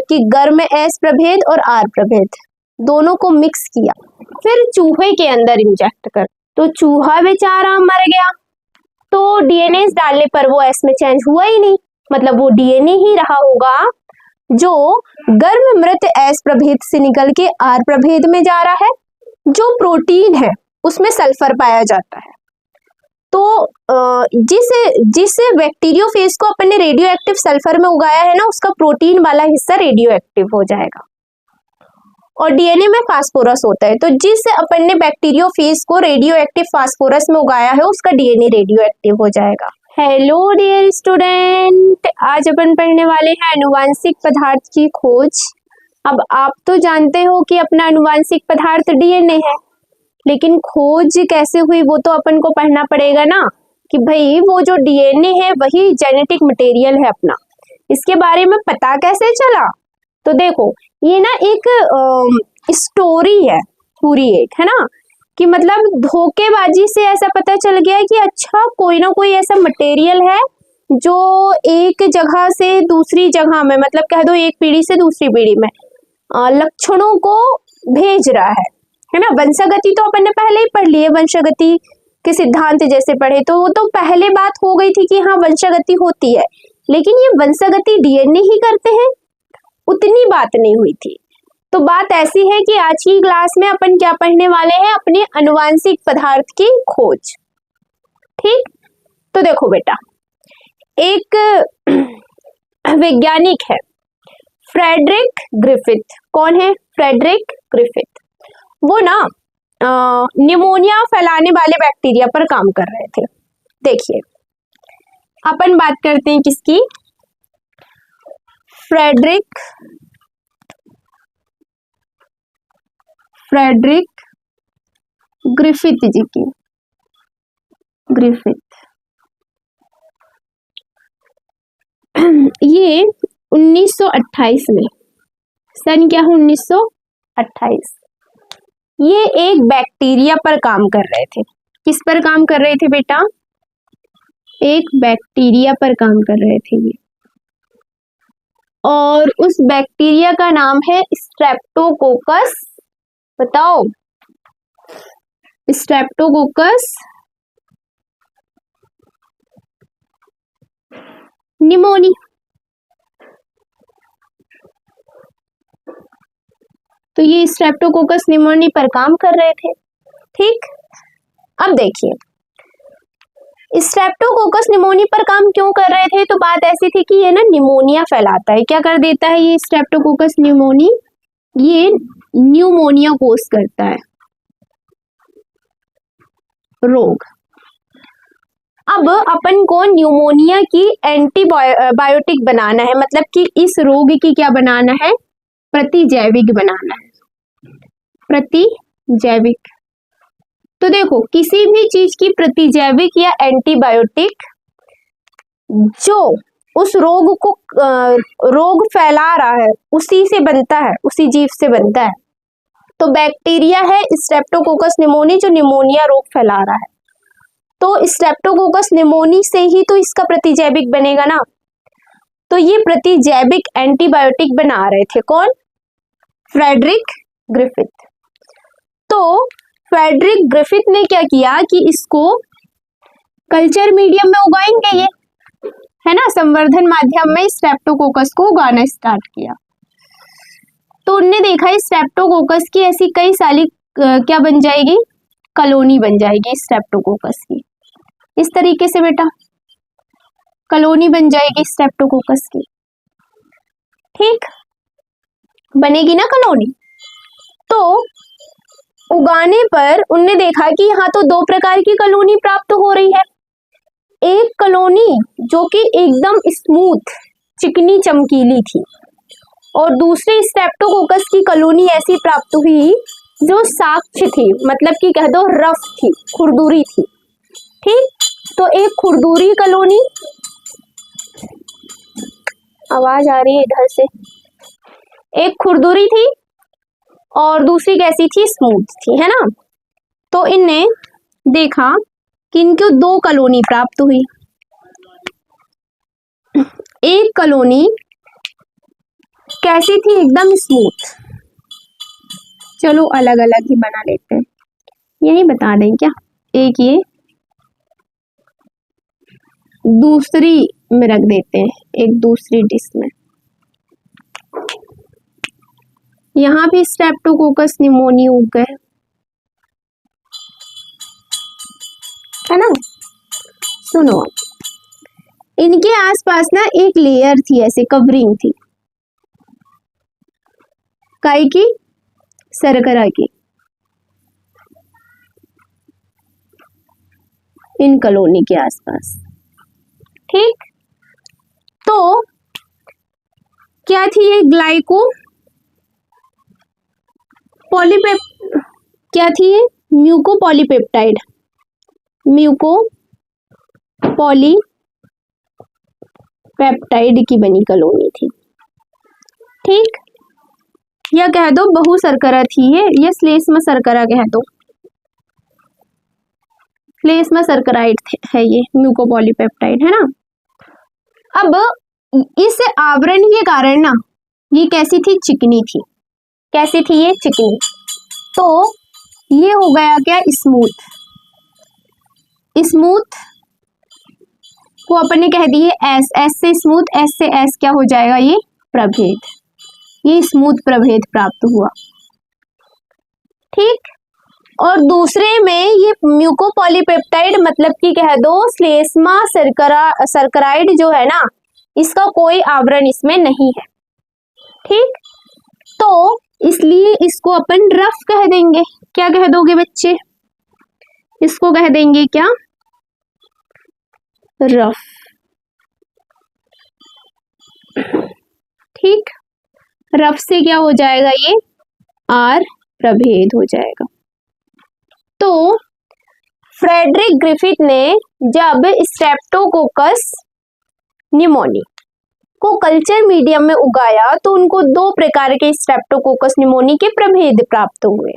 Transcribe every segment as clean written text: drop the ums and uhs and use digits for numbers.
कि गर्म एस प्रभेद और आर प्रभेद दोनों को मिक्स किया, फिर चूहे के अंदर इंजेक्ट कर, तो चूहा बेचारा मर गया। तो डीएनए डालने पर वो एस में चेंज हुआ ही नहीं, मतलब वो डीएनए ही रहा होगा जो गर्म मृत एस प्रभेद से निकल के आर प्रभेद में जा रहा है। जो प्रोटीन है उसमें सल्फर पाया जाता है, तो जिस बैक्टीरियोफेज को अपन ने रेडियो एक्टिव सल्फर में उगाया है ना, उसका प्रोटीन वाला हिस्सा रेडियो एक्टिव हो जाएगा। और डीएनए में फास्फोरस होता है, तो जिस अपन ने बैक्टीरियोफेज को रेडियो एक्टिव फास्फोरस में उगाया है उसका डीएनए रेडियो एक्टिव हो जाएगा। हेलो डियर स्टूडेंट, आज अपन पढ़ने वाले हैं आनुवांशिक पदार्थ की खोज। अब आप तो जानते हो कि अपना आनुवांशिक पदार्थ डीएनए है, लेकिन खोज कैसे हुई वो तो अपन को पढ़ना पड़ेगा ना, कि भाई वो जो डीएनए है वही जेनेटिक मटेरियल है अपना, इसके बारे में पता कैसे चला। तो देखो ये ना एक स्टोरी है पूरी, एक है ना, कि मतलब धोखेबाजी से ऐसा पता चल गया कि अच्छा कोई ना कोई ऐसा मटेरियल है जो एक जगह से दूसरी जगह में, मतलब कह दो एक पीढ़ी से दूसरी पीढ़ी में लक्षणों को भेज रहा है ना। वंशागति तो अपन ने पहले ही पढ़ ली है, वंशागति के सिद्धांत जैसे पढ़े, तो वो तो पहले बात हो गई थी कि हाँ वंशागति होती है, लेकिन ये वंशागति डीएनए ही करते हैं उतनी बात नहीं हुई थी। तो बात ऐसी है कि आज की क्लास में अपन क्या पढ़ने वाले हैं, अपने आनुवांशिक पदार्थ की खोज। ठीक, तो देखो बेटा, एक वैज्ञानिक है फ्रेडरिक ग्रिफिथ। कौन है? Frederick Griffith. वो ना निमोनिया फैलाने वाले बैक्टीरिया पर काम कर रहे थे। देखिए अपन बात करते हैं किसकी, फ्रेडरिक ग्रिफिथ जी की। ग्रिफिथ ये 1928 में, सन क्या है 1928, ये एक बैक्टीरिया पर काम कर रहे थे। किस पर काम कर रहे थे बेटा? एक बैक्टीरिया पर काम कर रहे थे ये, और उस बैक्टीरिया का नाम है स्ट्रेप्टोकोकस। बताओ, स्ट्रेप्टोकोकस निमोनी। तो ये स्ट्रेप्टोकोकस निमोनी पर काम कर रहे थे। ठीक, अब देखिए स्ट्रेप्टोकोकस निमोनी पर काम क्यों कर रहे थे, तो बात ऐसी थी कि ये ना निमोनिया फैलाता है। क्या कर देता है ये स्ट्रेप्टोकोकस निमोनी? ये न्यूमोनिया कोस करता है, रोग। अब अपन को न्यूमोनिया की एंटीबायोटिक बनाना है, मतलब कि इस रोग की क्या बनाना है? प्रतिजैविक बनाना है, प्रतिजैविक। तो देखो किसी भी चीज की प्रतिजैविक या एंटीबायोटिक जो उस रोग को रोग फैला रहा है उसी से बनता है, उसी जीव से बनता है। तो बैक्टीरिया है स्ट्रेप्टोकोकस निमोनी जो निमोनिया रोग फैला रहा है, तो स्ट्रेप्टोकोकस निमोनी से ही तो इसका प्रतिजैविक बनेगा ना। तो ये प्रतिजैविक एंटीबायोटिक बना रहे थे कौन? Frederick Griffith. तो फ्रेडरिक ग्रिफिथ ने क्या किया कि इसको कल्चर मीडियम में उगाएंगे, ये है ना, संवर्धन माध्यम में स्ट्रेप्टोकोकस को उगाना स्टार्ट किया। तो उनने देखा स्ट्रेप्टोकोकस की ऐसी कई सारी क्या बन जाएगी, कॉलोनी बन जाएगी स्ट्रेप्टोकोकस की। इस तरीके से बेटा कॉलोनी बन जाएगी स्ट्रेप्टोकोकस की। ठीक, बनेगी ना कॉलोनी। तो उगाने पर उनने देखा कि यहाँ तो दो प्रकार की कॉलोनी प्राप्त हो रही है। एक कॉलोनी जो कि एकदम स्मूथ चिकनी चमकीली थी, और दूसरी स्ट्रेप्टोकोकस की कॉलोनी ऐसी प्राप्त हुई जो साक्ष्य थी, मतलब कि कह दो रफ थी, खुरदुरी थी। ठीक, तो एक खुरदुरी कॉलोनी, आवाज आ रही है इधर से, एक खुरदुरी थी और दूसरी कैसी थी? स्मूथ थी, है ना। तो इनने देखा कि इनको दो कॉलोनी प्राप्त हुई। एक कॉलोनी कैसी थी? एकदम स्मूथ। चलो अलग अलग ही बना लेते हैं, यही बता दें क्या? एक ये दूसरी में रख देते हैं, एक दूसरी डिश में। यहाँ भी स्ट्रेप्टोकोकस निमोनिया उग गए, है ना। सुनो, इनके आसपास ना एक लेयर थी, ऐसे कवरिंग थी, काई की? शर्करा की। इन कॉलोनी के आसपास, ठीक। तो क्या थी ये? ग्लाइको पॉलीपेप क्या थी ये? म्यूकोपॉलीपेप्टाइड, म्यूकोपॉलीपेप्टाइड की बनी कॉलोनी थी, ठीक। या कह दो बहु शर्करा थी ये श्लेष्म शर्करा कह दो, श्लेष्म शर्कराइड है ये म्यूकोपॉलीपेप्टाइड, है ना। अब इस आवरण के कारण ना ये कैसी थी? चिकनी थी। कैसी थी ये? चिकनी। तो ये हो गया क्या? स्मूथ। स्मूथ को अपने कह दिए एस, एस से स्मूथ, एस से एस क्या हो जाएगा? ये प्रभेद। ये स्मूथ प्रभेद प्राप्त हुआ, ठीक। और दूसरे में ये म्यूकोपॉलीपेप्टाइड मतलब कि कह दो श्लेष्मा शर्कराइड जो है ना, इसका कोई आवरण इसमें नहीं है, ठीक। तो इसलिए इसको अपन रफ कह देंगे। क्या कह दोगे बच्चे? इसको कह देंगे क्या? रफ, ठीक। रफ से क्या हो जाएगा? ये आर प्रभेद हो जाएगा। तो फ्रेडरिक ग्रिफिथ ने जब स्ट्रेप्टोकोकस निमोनी को कल्चर मीडियम में उगाया तो उनको दो प्रकार के स्ट्रेप्टोकोकस निमोनी के प्रभेद प्राप्त हुए।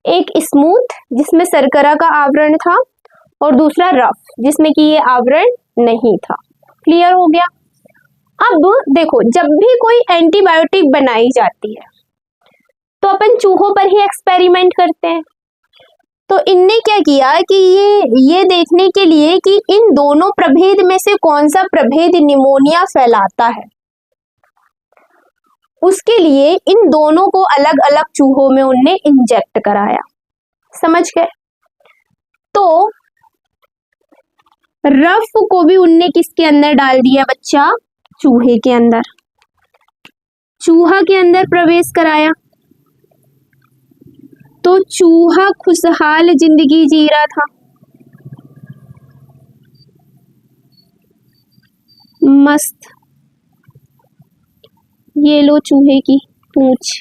एक स्मूथ जिसमें शर्करा का आवरण था, और दूसरा रफ जिसमें कि ये आवरण नहीं था। क्लियर हो गया? अब देखो, जब भी कोई एंटीबायोटिक बनाई जाती है तो अपन चूहों पर ही एक्सपेरिमेंट करते हैं। तो इनने क्या किया कि ये देखने के लिए कि इन दोनों प्रभेद में से कौन सा प्रभेद निमोनिया फैलाता है, उसके लिए इन दोनों को अलग अलग चूहों में उनने इंजेक्ट कराया। समझ गए? तो रफ को भी उनने किसके अंदर डाल दिया बच्चा? चूहे के अंदर। चूहा के अंदर प्रवेश कराया तो चूहा खुशहाल जिंदगी जी रहा था, मस्त। ये लो चूहे की पूंछ,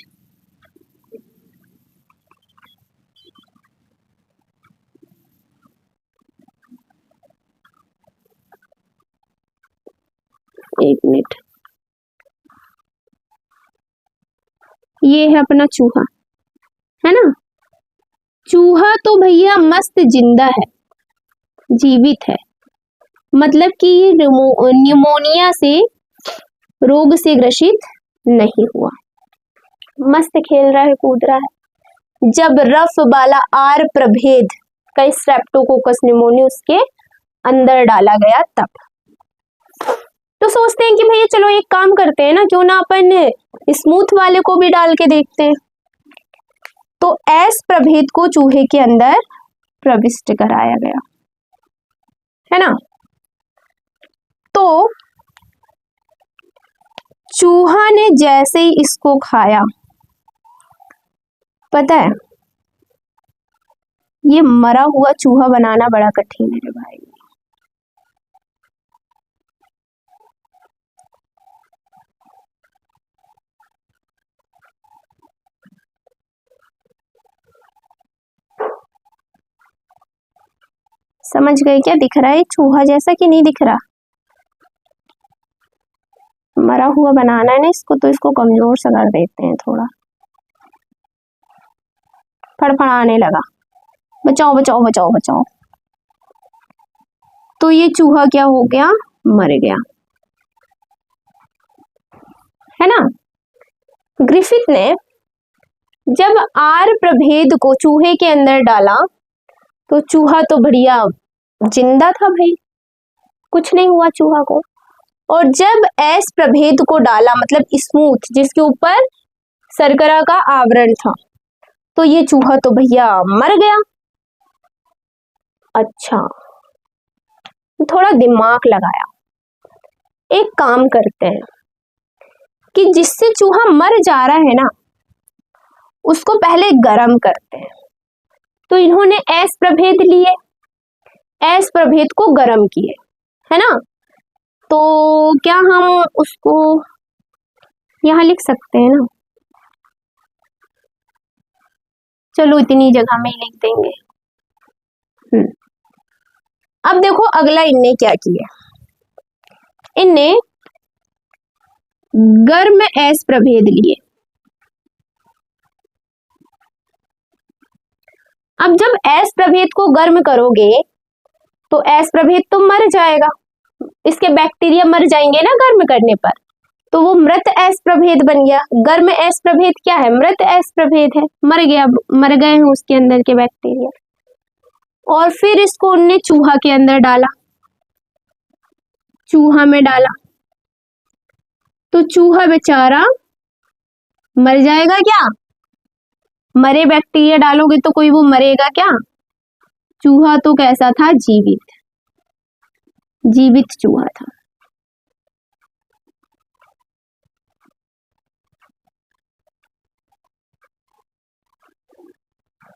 एक मिनट, ये है अपना चूहा, है ना। चूहा तो भैया मस्त जिंदा है, जीवित है, मतलब कि ये निमोनिया से रोग से ग्रसित नहीं हुआ, मस्त खेल रहा है, कूद रहा है। जब रफ वाला आर प्रभेद का स्ट्रेप्टोकोकस निमोनिया उसके अंदर डाला गया तब। तो सोचते हैं कि भैया चलो एक काम करते हैं ना, क्यों ना अपन स्मूथ वाले को भी डाल के देखते हैं। तो एस प्रभेद को चूहे के अंदर प्रविष्ट कराया गया, है ना। तो चूहा ने जैसे ही इसको खाया, पता है ये मरा हुआ चूहा बनाना बड़ा कठिन है रे भाई। समझ गए क्या? दिख रहा है चूहा जैसा कि नहीं दिख रहा? मरा हुआ बनाना है ना इसको, तो इसको कमजोर सा कर देते हैं थोड़ा। फड़फड़ाने लगा, बचाओ बचाओ बचाओ बचाओ। तो ये चूहा क्या हो गया? मर गया, है ना। ग्रिफिथ ने जब आर प्रभेद को चूहे के अंदर डाला तो चूहा तो बढ़िया जिंदा था भाई, कुछ नहीं हुआ चूहा को। और जब एस प्रभेद को डाला, मतलब स्मूथ, जिसके ऊपर शर्करा का आवरण था, तो ये चूहा तो भैया मर गया। अच्छा, थोड़ा दिमाग लगाया, एक काम करते हैं कि जिससे चूहा मर जा रहा है ना, उसको पहले गरम करते हैं। तो इन्होंने एस प्रभेद लिए, एस प्रभेद को गरम किए, है ना। तो क्या हम उसको यहाँ लिख सकते हैं ना, चलो इतनी जगह में ही लिख देंगे। अब देखो अगला इनने क्या किया, इनने गर्म एस प्रभेद लिए। अब जब एस प्रभेद को गर्म करोगे तो एस प्रभेद तो मर जाएगा, इसके बैक्टीरिया मर जाएंगे ना गर्म करने पर, तो वो मृत एस प्रभेद बन गया। गर्म एस प्रभेद क्या है, मृत एस प्रभेद है, मर गया, मर गए हैं उसके अंदर के बैक्टीरिया। और फिर इसको उनने चूहा के अंदर डाला, चूहा में डाला, तो चूहा बेचारा मर जाएगा क्या, मरे बैक्टीरिया डालोगे तो कोई वो मरेगा क्या। चूहा तो कैसा था, जीवित, जीवित चूहा था।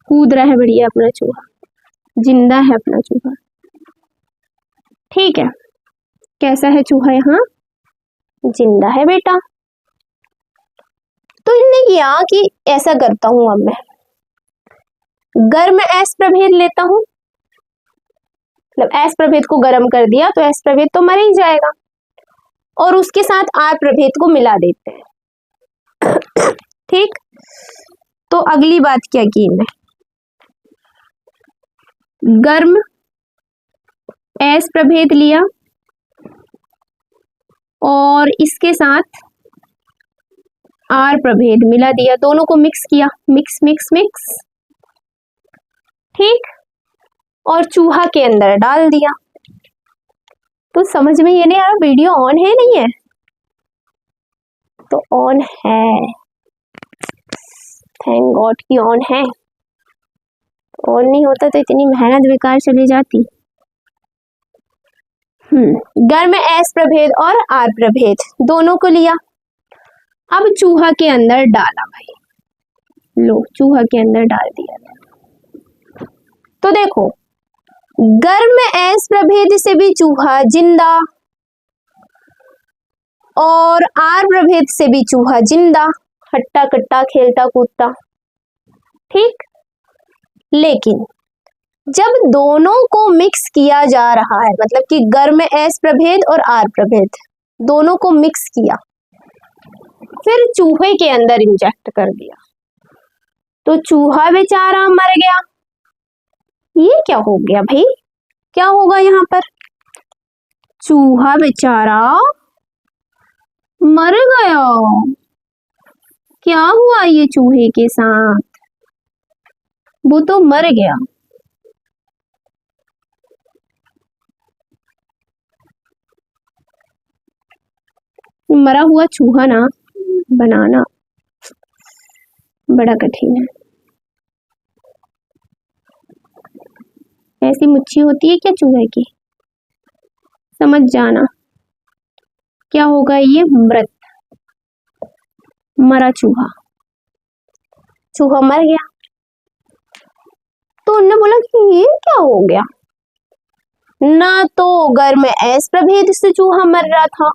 कूद रहा है बढ़िया अपना चूहा, जिंदा है अपना चूहा। ठीक है, कैसा है चूहा, यहाँ जिंदा है बेटा। तो इनने किया कि ऐसा करता हूं, अब मैं गर्म एस प्रभेद लेता हूं, मतलब एस प्रभेद को गर्म कर दिया तो एस प्रभेद तो मर ही जाएगा, और उसके साथ आर प्रभेद को मिला देते हैं। ठीक, तो अगली बात क्या की इनने, गर्म एस प्रभेद लिया और इसके साथ आर प्रभेद मिला दिया, दोनों को मिक्स किया, मिक्स मिक्स मिक्स। ठीक, और चूहा के अंदर डाल दिया। तो समझ में ये नहीं आ रहा वीडियो ऑन है नहीं है, तो ऑन है, थैंक गॉड कि ऑन है, ऑन नहीं होता तो इतनी मेहनत बेकार चली जाती। गर्म एस प्रभेद और आर प्रभेद दोनों को लिया, अब चूहा के अंदर डाला भाई, लो चूहा के अंदर डाल दिया। तो देखो गर्म एस प्रभेद से भी चूहा जिंदा और आर प्रभेद से भी चूहा जिंदा, हट्टा कट्टा खेलता कूदता। ठीक, लेकिन जब दोनों को मिक्स किया जा रहा है, मतलब कि गर्म एस प्रभेद और आर प्रभेद दोनों को मिक्स किया, फिर चूहे के अंदर इंजेक्ट कर दिया, तो चूहा बेचारा मर गया। ये क्या हो गया भाई, क्या होगा यहाँ पर, चूहा बेचारा मर गया। क्या हुआ ये चूहे के साथ, वो तो मर गया। मरा हुआ चूहा ना बनाना बड़ा कठिन है। ऐसी मुच्छी होती है क्या चूहे की, समझ जाना। क्या होगा ये, मृत, मरा चूहा, चूहा मर गया। तो उन्होंने बोला कि ये क्या हो गया, ना तो गर्म एस प्रभेद से चूहा मर रहा था,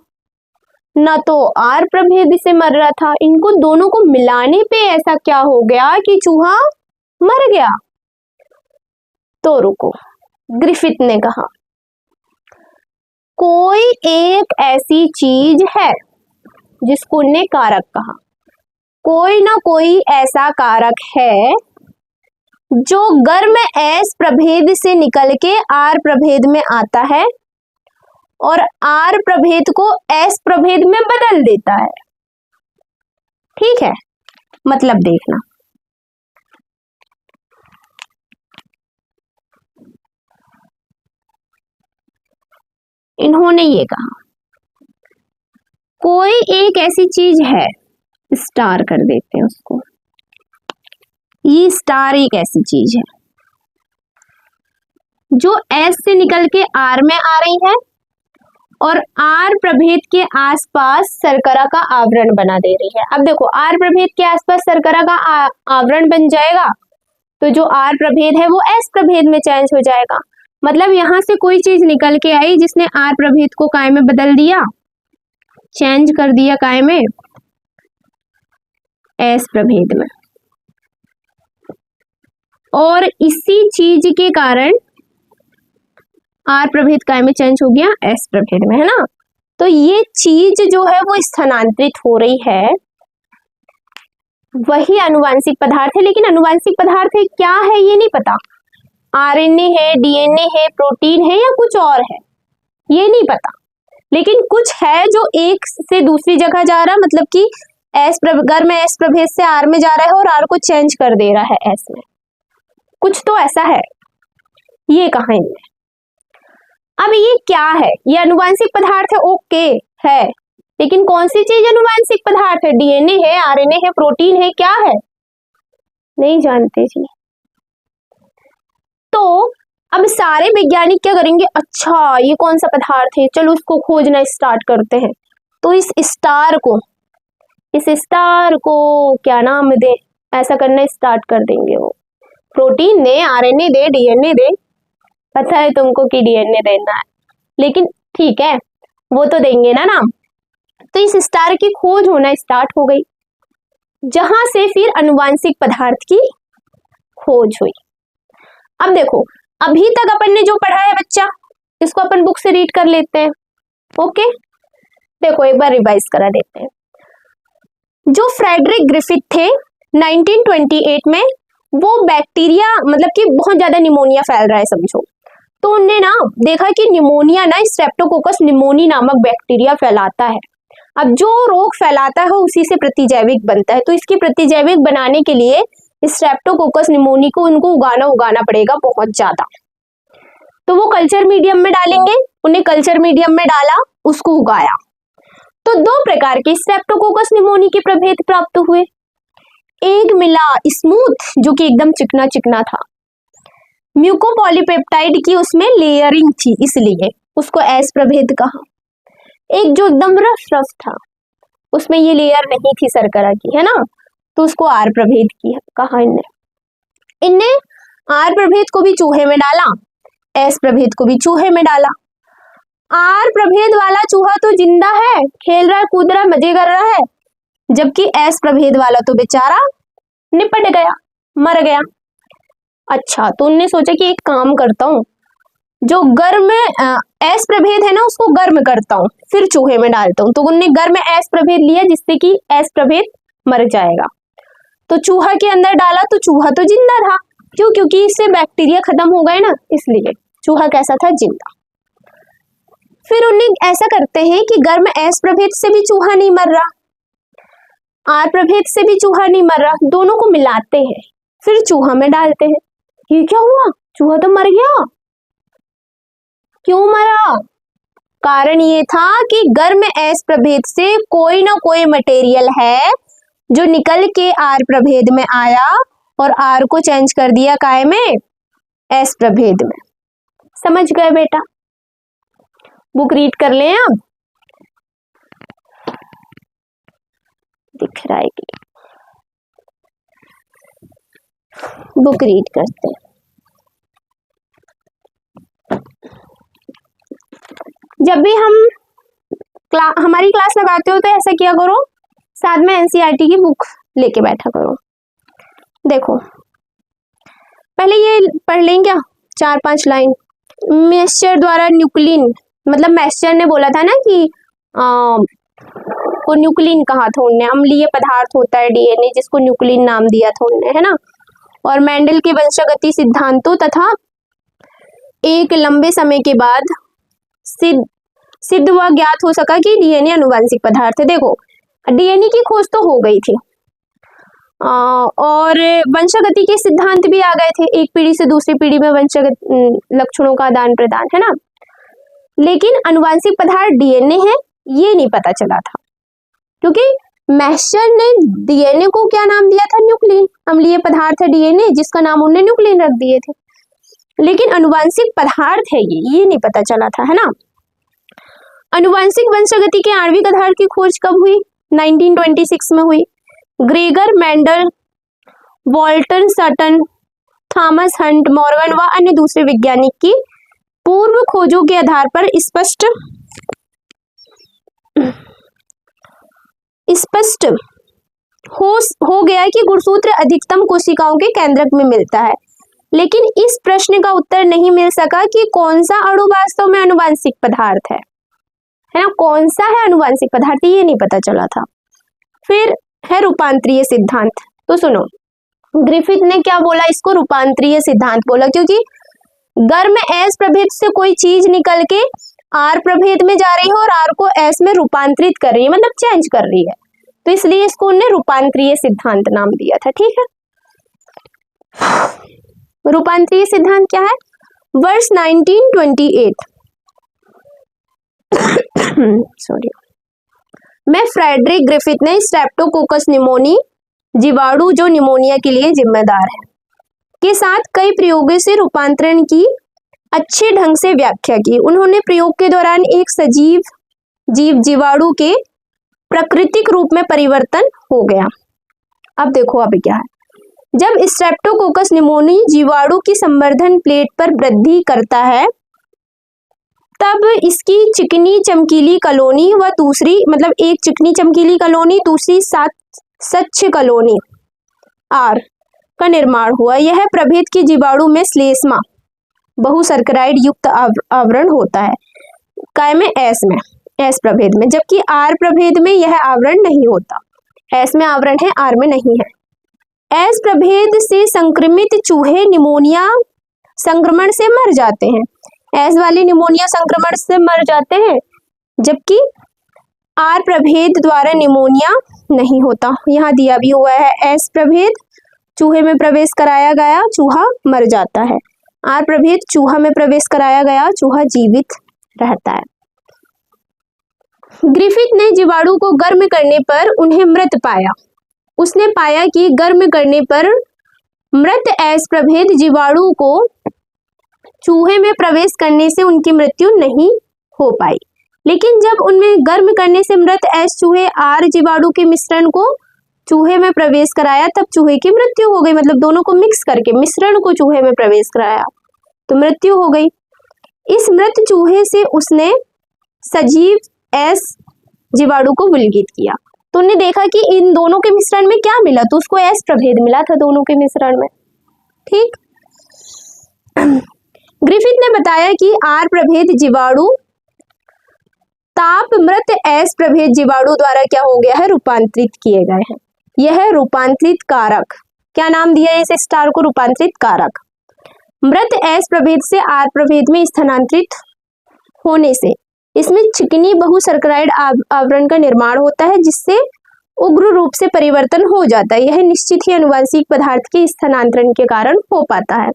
ना तो आर प्रभेद से मर रहा था, इनको दोनों को मिलाने पे ऐसा क्या हो गया कि चूहा मर गया। तो रुको, ग्रिफिथ ने कहा कोई एक ऐसी चीज है, जिसको उन्हें कारक कहा, कोई ना कोई ऐसा कारक है जो गर्म एस प्रभेद से निकल के आर प्रभेद में आता है और आर प्रभेद को एस प्रभेद में बदल देता है। ठीक है, मतलब देखना, इन्होंने ये कहा कोई एक ऐसी चीज है, स्टार कर देते हैं उसको, ये स्टार एक ऐसी चीज है जो एस से निकल के आर में आ रही है और आर प्रभेद के आसपास शर्करा का आवरण बना दे रही है। अब देखो आर प्रभेद के आसपास शर्करा का आवरण बन जाएगा तो जो आर प्रभेद है वो एस प्रभेद में चेंज हो जाएगा। मतलब यहां से कोई चीज निकल के आई जिसने आर प्रभेद को काय में बदल दिया, चेंज कर दिया काय में, एस प्रभेद में, और इसी चीज के कारण आर प्रभेद काय में चेंज हो गया एस प्रभेद में, है ना। तो ये चीज जो है वो स्थानांतरित हो रही है, वही अनुवांशिक पदार्थ है। लेकिन अनुवांशिक पदार्थ है क्या है ये नहीं पता, आरएनए है, डीएनए है, प्रोटीन है या कुछ और है ये नहीं पता, लेकिन कुछ है जो एक से दूसरी जगह जा रहा है, मतलब कि अगर में एस प्रभेद से आर में जा रहा है और आर को चेंज कर दे रहा है एस में, कुछ तो ऐसा है, ये कहा इनने। अब ये क्या है, ये अनुवांशिक पदार्थ है, ओके है, लेकिन कौन सी चीज अनुवांशिक पदार्थ है, डीएनए है, आरएनए है, प्रोटीन है, क्या है नहीं जानते जी। तो अब सारे वैज्ञानिक क्या करेंगे, अच्छा ये कौन सा पदार्थ है, चलो उसको खोजना स्टार्ट करते हैं। तो इस स्टार को क्या नाम दे, ऐसा करना स्टार्ट कर देंगे। वो प्रोटीन दे, आरएनए दे, डीएनए दे, पता है तुमको कि डीएनए देना है, लेकिन ठीक है वो तो देंगे ना नाम। तो इस स्टार की खोज होना स्टार्ट हो गई, जहां से फिर अनुवांशिक पदार्थ की खोज हुई। अब देखो अभी तक अपन ने जो पढ़ा है बच्चा, इसको अपन बुक से रीड कर लेते हैं। ओके देखो एक बार रिवाइज करा देते हैं। जो फ्रेडरिक ग्रिफिथ थे 1928 में, वो बैक्टीरिया मतलब कि बहुत ज्यादा निमोनिया फैल रहा है समझो, तो उनने ना देखा कि निमोनिया ना स्ट्रेप्टोकोकस निमोनी नामक बैक्टीरिया फैलाता है। अब जो रोग फैलाता है उसी से प्रतिजैविक बनता है, तो इसकी प्रतिजैविक बनाने के लिए स्ट्रेप्टोकोकस निमोनी को उनको उगाना पड़ेगा बहुत ज्यादा। तो वो कल्चर मीडियम में डालेंगे, उन्हें कल्चर मीडियम में डाला, उसको उगाया, तो दो प्रकार के स्ट्रेप्टोकोकस निमोनी के प्रभेद प्राप्त हुए। एक मिला स्मूथ जो कि एकदम चिकना चिकना था, म्यूकोपॉलीपेप्टाइड की उसमें लेयरिंग थी इसलिए उसको एस प्रभेद कहा। एक जो एकदम रफ था उसमें ये लेयर नहीं थी शर्करा की, है ना, तो उसको आर प्रभेद की कहा इनने आर प्रभेद को भी चूहे में डाला, एस प्रभेद को भी चूहे में डाला। आर प्रभेद वाला चूहा तो जिंदा है, खेल रहा है, कूद रहा है, मजे कर रहा है, जबकि एस प्रभेद वाला तो बेचारा निपट गया, मर गया। अच्छा तो उनने सोचा कि एक काम करता हूँ, जो गर्म एस प्रभेद है ना उसको गर्म करता हूँ, फिर चूहे में डालता हूँ। तो उनने गर्म एस प्रभेद लिया जिससे कि एस प्रभेद मर जाएगा, तो चूहा के अंदर डाला तो चूहा तो जिंदा था, क्यों, क्योंकि इससे बैक्टीरिया खत्म हो गए ना, इसलिए चूहा कैसा था, जिंदा। फिर उन्हें ऐसा करते हैं कि गर्म एस प्रभेद से भी चूहा नहीं मर रहा, आर प्रभेद से भी चूहा नहीं मर रहा, दोनों को मिलाते हैं, फिर चूहा में डालते हैं। ये क्या हुआ, चूहा तो मर गया, क्यों मरा, कारण ये था कि गर्म एस प्रभेद से कोई ना कोई मटेरियल है जो निकल के आर प्रभेद में आया और आर को चेंज कर दिया काय में, एस प्रभेद में। समझ गए बेटा, बुक रीड कर लें अब, दिख रहा है कि बुक रीड करते हैं। जब भी हम हमारी क्लास लगाते हो तो ऐसा किया करो, साथ में एनसीईआरटी की बुक लेके बैठा करो। देखो पहले ये पढ़ लें क्या, 4-5 लाइन। मैस्चर द्वारा न्यूक्लिन, मतलब मैस्चर ने बोला था ना कि को न्यूक्लिन कहा था उनने, अम्लीय पदार्थ होता है डीएनए जिसको न्यूक्लिन नाम दिया था उनने, है ना। और मेंडल के वंशागति सिद्धांतों तथा एक लंबे समय के बाद सिद्ध व ज्ञात हो सका कि डीएनए अनुवांशिक पदार्थ है। देखो डीएनए की खोज तो हो गई थी, और वंशागति के सिद्धांत भी आ गए थे, एक पीढ़ी से दूसरी पीढ़ी में वंशागत लक्षणों का आदान प्रदान, है ना। लेकिन अनुवांशिक पदार्थ डीएनए है ये नहीं पता चला था, क्योंकि मैशर ने डीएनए को क्या नाम दिया था? न्यूक्लिन। अम्लीय पदार्थ है डीएनए, जिसका नाम उन्होंने न्यूक्लिन रख दिए थे। लेकिन अनुवांशिक पदार्थ है ये नहीं पता चला था, है ना। अनुवांशिक वंशागति के आणविक आधार की खोज कब हुई? 1926 में हुई। Gregor Mendel, Walter Sutton, Thomas Hunt, Morgan व अन्य दूसरे वैज्ञानिक की पूर्व खोजों के आधार पर स्पष्ट हो गया कि गुणसूत्र अधिकतम कोशिकाओं के केंद्रक में मिलता है। लेकिन इस प्रश्न का उत्तर नहीं मिल सका कि कौन सा अणु वास्तव में अनुवांशिक पदार्थ है ना, कौन सा है अनुवांशिक पदार्थ, ये नहीं पता चला था। फिर है रूपांतरीय सिद्धांत। तो सुनो, ग्रिफिथ ने क्या बोला? इसको रूपांतरीय सिद्धांत बोला, क्योंकि गर्म एस प्रभेद से कोई चीज निकल के आर प्रभेद में जा रही है और आर को एस में रूपांतरित कर रही है, मतलब चेंज कर रही है, तो इसलिए इसको उन्होंने रूपांतरीय सिद्धांत नाम दिया था। ठीक है, रूपांतरीय सिद्धांत क्या है? वर्ष 1928 सॉरी में फ्रेडरिक ग्रिफिथ ने स्ट्रेप्टोकोकस निमोनी, जीवाणु जो निमोनिया के लिए जिम्मेदार है, के साथ कई प्रयोगों से रूपांतरण की अच्छे ढंग से व्याख्या की। उन्होंने प्रयोग के दौरान एक सजीव जीव जीवाणु के प्राकृतिक रूप में परिवर्तन हो गया। अब देखो अभी क्या है, जब स्ट्रेप्टोकोकस निमोनी जीवाणु की संवर्धन प्लेट पर वृद्धि करता है, तब इसकी चिकनी चमकीली कॉलोनी व दूसरी, मतलब एक चिकनी चमकीली कॉलोनी, दूसरी स्वच्छ कॉलोनी आर का निर्माण हुआ। यह प्रभेद के जीवाणु में श्लेष्मा बहुसर्कराइड युक्त आवरण होता है, काय में एस में, एस प्रभेद में, जबकि आर प्रभेद में यह आवरण नहीं होता। एस में आवरण है, आर में नहीं है। एस प्रभेद से संक्रमित चूहे निमोनिया संक्रमण से मर जाते हैं, एस वाले निमोनिया संक्रमण से मर जाते हैं, जबकि आर प्रभेद द्वारा निमोनिया नहीं होता। यहाँ दिया भी हुआ है, एस प्रभेद चूहे में प्रवेश कराया गया, चूहा मर जाता है। आर प्रभेद चूहा में प्रवेश कराया गया, चूहा जीवित रहता है। ग्रिफिथ ने जीवाणु को गर्म करने पर उन्हें मृत पाया। उसने पाया कि गर्म करने पर मृत एस प्रभेद जीवाणु को चूहे में प्रवेश करने से उनकी मृत्यु नहीं हो पाई, लेकिन जब उनमें गर्म करने से मृत एस चूहे आर जीवाणु के मिश्रण को चूहे में प्रवेश कराया, तब चूहे की मृत्यु हो गई। मतलब दोनों को मिक्स करके मिश्रण को चूहे में प्रवेश कराया तो मृत्यु हो गई। इस मृत चूहे से उसने सजीव एस जीवाणु को विलगित किया, तो उन्हें देखा कि इन दोनों के मिश्रण में क्या मिला, तो उसको एस प्रभेद मिला था दोनों के मिश्रण में। ठीक, ग्रिफिथ ने बताया कि आर प्रभेद जीवाणु ताप मृत एस प्रभेद जीवाणु द्वारा क्या हो गया है, रूपांतरित किए गए हैं। यह रूपांतरित कारक, क्या नाम दिया है इस स्टार को? रूपांतरित कारक। मृत एस प्रभेद से आर प्रभेद में स्थानांतरित होने से इसमें चिकनी बहुसर्कराइड आवरण का निर्माण होता है, जिससे उग्र रूप से परिवर्तन हो जाता है। यह निश्चित ही अनुवांशिक पदार्थ के स्थानांतरण के कारण हो पाता है।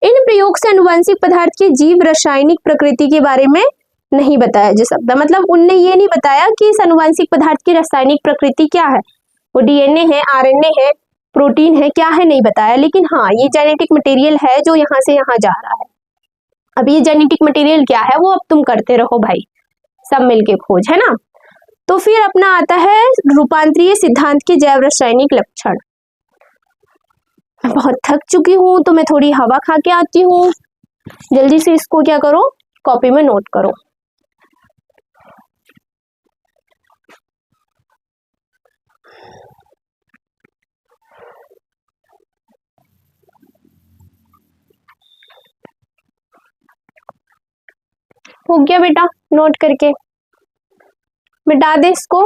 इन प्रयोग से अनुवांशिक पदार्थ के जीव रासायनिक प्रकृति के बारे में नहीं बताया जा सकता। मतलब उनने ये नहीं बताया कि इस अनुवांशिक पदार्थ की रासायनिक प्रकृति क्या है, वो डीएनए है, आरएनए है, प्रोटीन है, क्या है, नहीं बताया। लेकिन हाँ, ये जेनेटिक मटेरियल है जो यहाँ से यहाँ जा रहा है। अब ये जेनेटिक मटेरियल क्या है वो अब तुम करते रहो भाई, सब मिलके खोज, है ना। तो फिर अपना आता है रूपांतरीय सिद्धांत के जैव रासायनिक लक्षण। बहुत थक चुकी हूँ तो मैं थोड़ी हवा खा के आती हूँ, जल्दी से इसको क्या करो, कॉपी में नोट करो। हो गया बेटा, नोट करके मिटा दे इसको,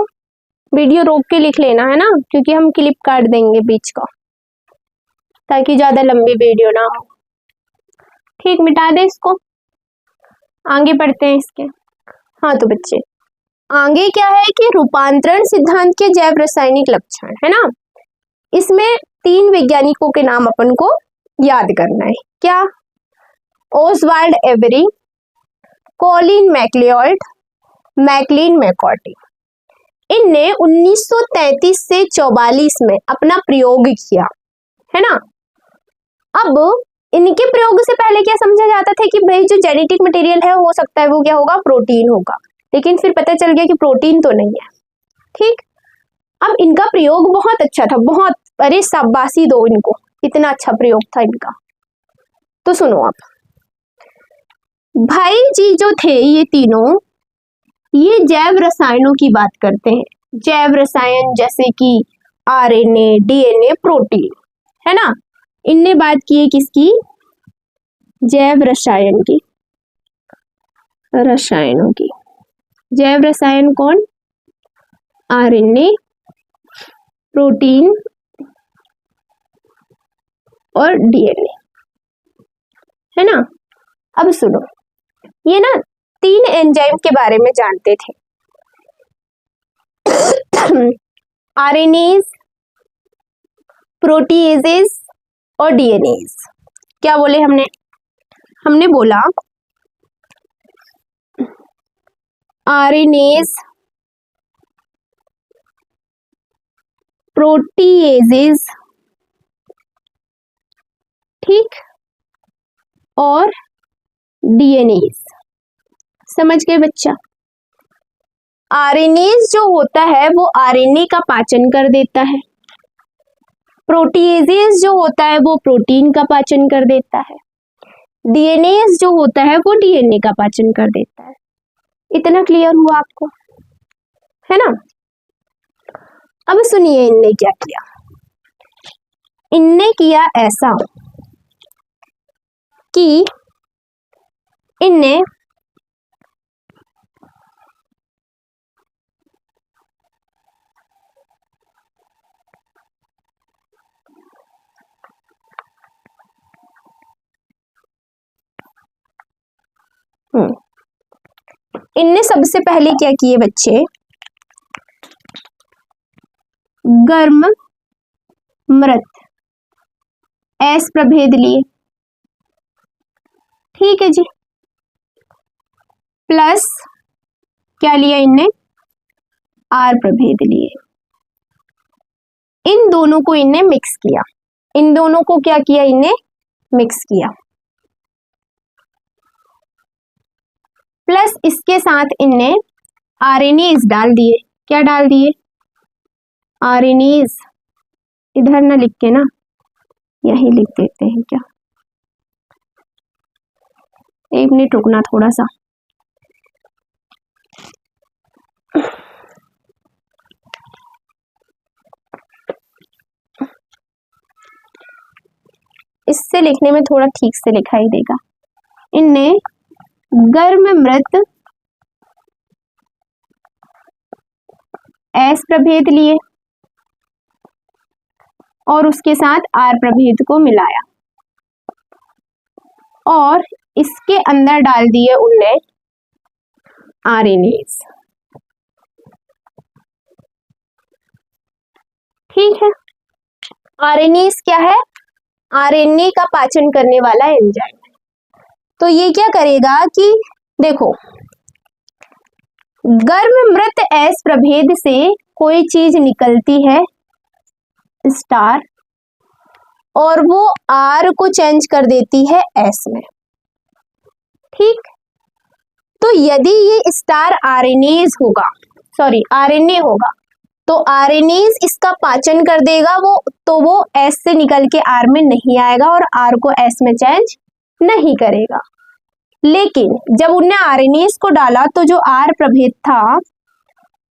वीडियो रोक के लिख लेना, है ना, क्योंकि हम क्लिप काट देंगे बीच का, ताकि ज्यादा लंबी वीडियो ना हो। ठीक, मिटा दे इसको, आगे पढ़ते हैं इसके। हाँ तो बच्चे, आगे क्या है कि रूपांतरण सिद्धांत के जैव रासायनिक लक्षण, है ना। इसमें 3 वैज्ञानिकों के नाम अपन को याद करना है। क्या? Oswald Avery, Colin MacLeod, Maclyn McCarty. इनने 1933 से 44 में अपना प्रयोग किया, है ना। अब इनके प्रयोग से पहले क्या समझा जाता था कि भाई जो जेनेटिक मटेरियल है हो सकता है वो क्या होगा, प्रोटीन होगा, लेकिन फिर पता चल गया कि प्रोटीन तो नहीं है। ठीक, अब इनका प्रयोग बहुत अच्छा था, बहुत, अरे शाबाशी दो इनको, इतना अच्छा प्रयोग था इनका। तो सुनो आप, भाई जी जो थे ये तीनों, ये जैव रसायनों की बात करते हैं। जैव रसायन जैसे कि आरएनए, डीएनए, प्रोटीन, है ना। इनने बात की है किसकी? जैव रसायन की, रसायनों की। जैव रसायन कौन? आरएनए, प्रोटीन और डीएनए, है ना। अब सुनो, ये ना 3 एंजाइम के बारे में जानते थे। आरएनएज, प्रोटीएजेज और डीएनएज। क्या बोले हमने? हमने बोला आरएनएज, प्रोटीएजेज, ठीक, और डीएनएज। समझ गए बच्चा? आरएनएज जो होता है वो आरएनए का पाचन कर देता है। प्रोटीएजेज जो होता है वो प्रोटीन का पाचन कर देता है। डीएनएज जो होता है वो डीएनए का पाचन कर देता है। इतना क्लियर हुआ आपको, है ना। अब सुनिए इनने क्या किया। इनने किया ऐसा कि इनने इनने सबसे पहले क्या किए बच्चे, गर्म मृत एस प्रभेद लिए, ठीक है जी, प्लस क्या लिया इनने, आर प्रभेद लिए। इन दोनों को इनने मिक्स किया। इन दोनों को क्या किया इनने, मिक्स किया। प्लस इसके साथ इनने आरएनएज डाल दिए। क्या डाल दिए? आरएनएज। इधर ना लिख के ना यही लिख देते हैं क्या, 1 मिनट रुकना थोड़ा सा। इससे लिखने में थोड़ा ठीक से लिखाई देगा। इनने गर्म मृत एस प्रभेद लिए और उसके साथ आर प्रभेद को मिलाया और इसके अंदर डाल दिए उनने आरएनएज। ठीक है, आरएनएज क्या है? आरएनए का पाचन करने वाला एंजाइम है। तो ये क्या करेगा कि देखो, गर्म मृत एस प्रभेद से कोई चीज निकलती है स्टार और वो आर को चेंज कर देती है एस में। ठीक, तो यदि ये स्टार आरएनएज होगा, सॉरी आरएनए होगा, तो आरएनएज इसका पाचन कर देगा वो एस से निकल के आर में नहीं आएगा और आर को एस में चेंज नहीं करेगा। लेकिन जब उनने आरएनएज को डाला तो जो आर प्रभेद था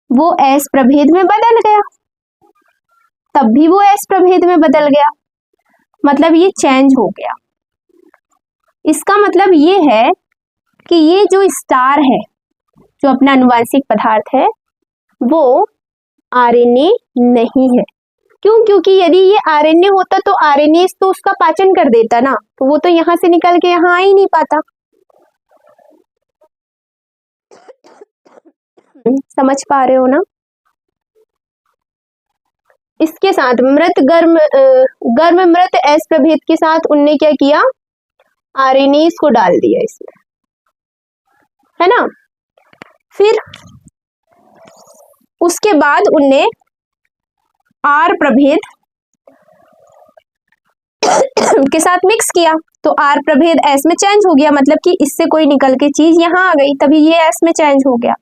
वो एस प्रभेद में बदल गया, तब भी वो एस प्रभेद में बदल गया, मतलब ये चेंज हो गया। इसका मतलब ये है कि ये जो स्टार है, जो अपना अनुवांशिक पदार्थ है, वो आरएनए नहीं है। क्यों? क्योंकि यदि ये आरएनए होता तो आरएनए तो उसका पाचन कर देता ना, तो वो तो यहां से निकल के यहां आ ही नहीं पाता। समझ पा रहे हो ना? इसके साथ मृत गर्म मृत एस प्रभेद के साथ उनने क्या किया, आरएनए को डाल दिया इसमें, है ना। फिर उसके बाद उनने आर प्रभेद के साथ मिक्स किया, तो आर प्रभेद एस में चेंज हो गया, मतलब कि इससे कोई निकल के चीज यहाँ आ गई, तभी ये एस में चेंज हो गया,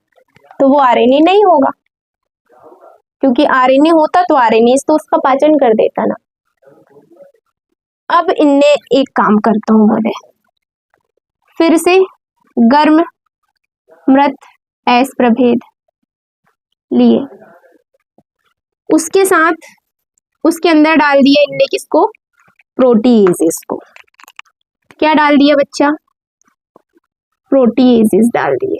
तो वो आरएनए नहीं होगा, क्योंकि आरएनए होता तो आरएनए तो उसका पाचन कर देता ना। अब इनने एक काम करता हूं मैं, फिर से गर्म मृत एस प्रभेद लिए, उसके साथ उसके अंदर डाल दिया इनने किसको, प्रोटीएजेस को। क्या डाल दिया बच्चा, प्रोटीएजेस डाल दिए।